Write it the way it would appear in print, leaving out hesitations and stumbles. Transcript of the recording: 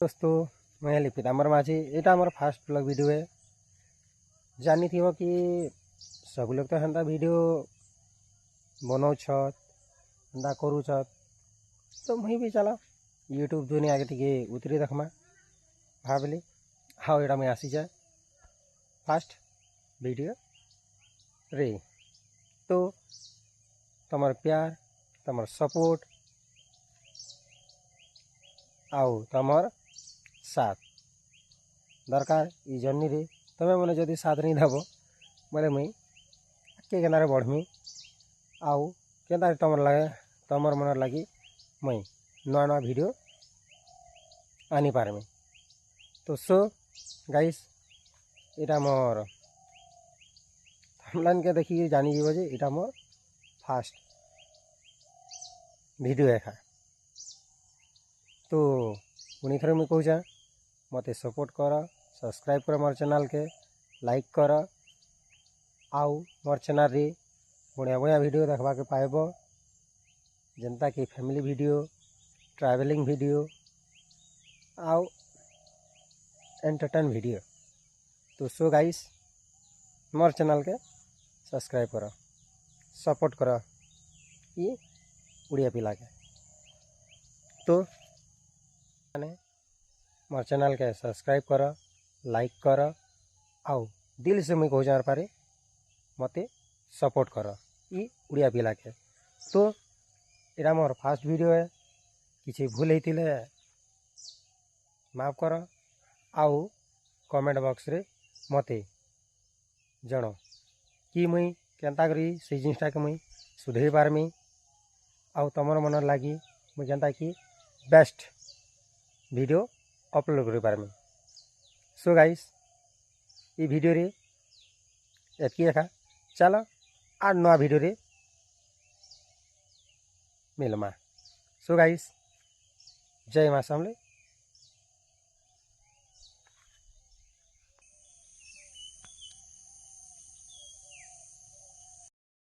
दोस्तों मैं हेली पीताम्बर माझी एटा आमर फास्ट ब्लॉग वीडियो है। जानी थी कि सब लोग तो हेन्ता वीडियो बनाऊछत हेन्ता करूछत तो मुई भी चला यूट्यूब दुनिया आगे टिके उतरी देखमा भावली हाँ एटा मैं आसी जाए फास्ट वीडियो रे। तो तमर प्यार तमर सपोर्ट आउ तमर साथ दरकार ई जर्नी रे तमें मैंने जदि साथ नहीं देव बोले मुई के केनारे बढ़मी आउ केन्ता तमर लगे तमर मन लगी मुई नुआ नुआ वीडियो आनी पारमी। तो सो गाइस इटा मोर थंबनेल के देखिए जानी जीव जे इटा मोर फास्ट वीडियो है। तो पुणी थरे मुई कहूँ मते सपोर्ट कर सब्सक्राइब कर मोर चैनल के लाइक कर आउ मोर चैनल रे बढ़िया बढ़िया वीडियो देखवा के पाएब जनता कि फैमिली वीडियो ट्रैवलिंग वीडियो आउ एंटरटेन वीडियो। तो सो गाइस मोर चैनल के सब्सक्राइब कर सपोर्ट कर ये उड़िया पिला के। तो मोर चैनल के सब्सक्राइब कर लाइक कर आउ दिल से मुई कहूँ जार पारे मते सपोर्ट कर ई उड़िया पिला के। तो एटा मोर फास्ट वीडियो है किसी भूल होते माफ कर आउ कमेंट बॉक्स रे मते जनो कि मुई केन्ता करी से जिनिसटा के मुई सुधरी पारमी आउ तमर मन लगी मुई केन्ता कि बेस्ट वीडियो अपलोड कर पारमी। सो गाइस ये वीडियो रे एतकी एका चलो और नया वीडियो रे मिलमा। सो गाइस जय मां समले।